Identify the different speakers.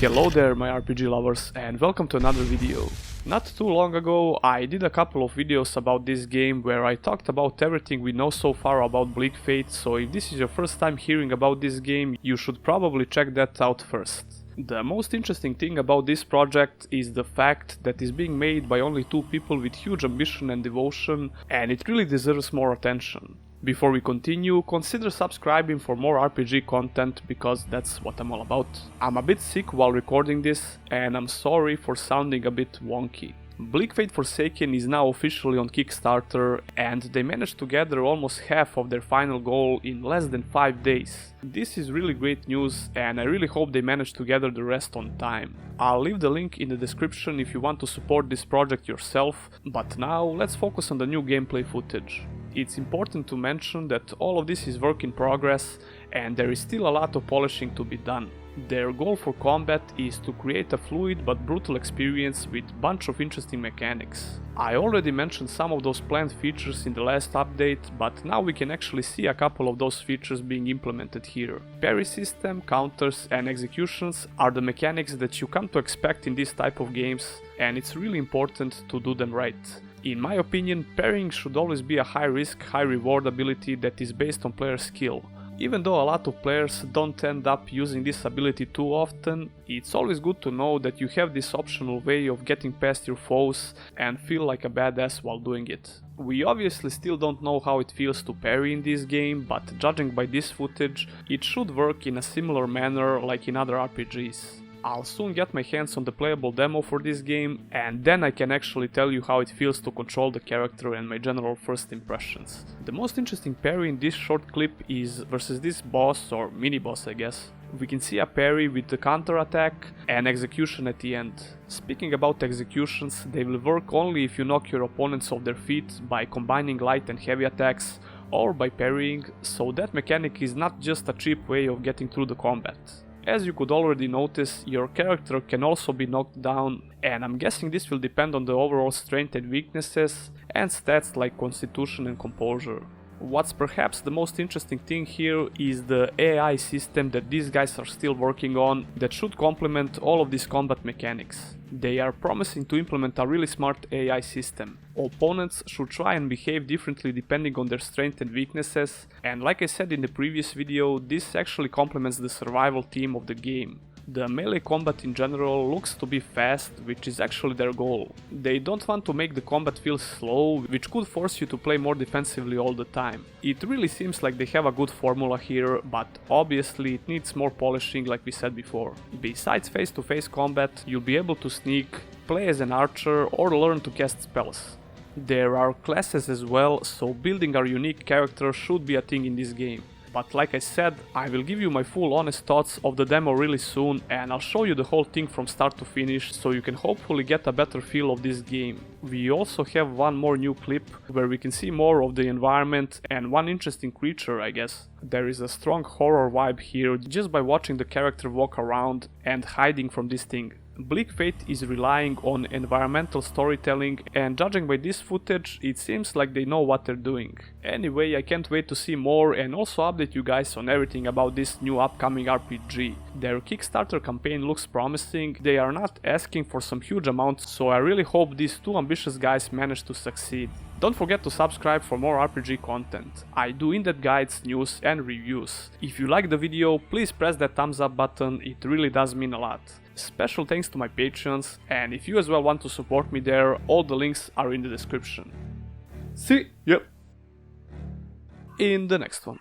Speaker 1: Hello there my RPG lovers and welcome to another video. Not too long ago I did a couple of videos about this game where I talked about everything we know so far about Bleak Faith, so if this is your first time hearing about this game, you should probably check that out first. The most interesting thing about this project is the fact that it's being made by only two people with huge ambition and devotion, and it really deserves more attention. Before we continue, consider subscribing for more RPG content because that's what I'm all about. I'm a bit sick while recording this and I'm sorry for sounding a bit wonky. Bleak Faith Forsaken is now officially on Kickstarter and they managed to gather almost half of their final goal in less than 5 days. This is really great news and I really hope they manage to gather the rest on time. I'll leave the link in the description if you want to support this project yourself, but now let's focus on the new gameplay footage. It's important to mention that all of this is work in progress and there is still a lot of polishing to be done. Their goal for combat is to create a fluid but brutal experience with a bunch of interesting mechanics. I already mentioned some of those planned features in the last update, but now we can actually see a couple of those features being implemented here. Parry system, counters and executions are the mechanics that you come to expect in this type of games, and it's really important to do them right. In my opinion, parrying should always be a high risk, high reward ability that is based on player skill. Even though a lot of players don't end up using this ability too often, it's always good to know that you have this optional way of getting past your foes and feel like a badass while doing it. We obviously still don't know how it feels to parry in this game, but judging by this footage, it should work in a similar manner like in other RPGs. I'll soon get my hands on the playable demo for this game, and then I can actually tell you how it feels to control the character and my general first impressions. The most interesting parry in this short clip is versus this boss, or mini-boss I guess. We can see a parry with the counter attack and execution at the end. Speaking about executions, they will work only if you knock your opponents off their feet by combining light and heavy attacks, or by parrying, so that mechanic is not just a cheap way of getting through the combat. As you could already notice, your character can also be knocked down, and I'm guessing this will depend on the overall strength and weaknesses, and stats like constitution and composure. What's perhaps the most interesting thing here is the AI system that these guys are still working on that should complement all of these combat mechanics. They are promising to implement a really smart AI system. Opponents should try and behave differently depending on their strengths and weaknesses, and like I said in the previous video, this actually complements the survival theme of the game. The melee combat in general looks to be fast, which is actually their goal. They don't want to make the combat feel slow, which could force you to play more defensively all the time. It really seems like they have a good formula here, but obviously it needs more polishing like we said before. Besides face-to-face combat, you'll be able to sneak, play as an archer or learn to cast spells. There are classes as well, so building our unique character should be a thing in this game. But like I said, I will give you my full honest thoughts of the demo really soon and I'll show you the whole thing from start to finish so you can hopefully get a better feel of this game. We also have one more new clip where we can see more of the environment and one interesting creature I guess. There is a strong horror vibe here just by watching the character walk around and hiding from this thing. Bleak Faith is relying on environmental storytelling and judging by this footage, it seems like they know what they're doing. Anyway, I can't wait to see more and also update you guys on everything about this new upcoming RPG. Their Kickstarter campaign looks promising, they are not asking for some huge amounts, so I really hope these two ambitious guys manage to succeed. Don't forget to subscribe for more RPG content. I do in-depth guides, news and reviews. If you like the video, please press that thumbs up button, it really does mean a lot. Special thanks to my patrons, and if you as well want to support me there, all the links are in the description. See ya in the next one.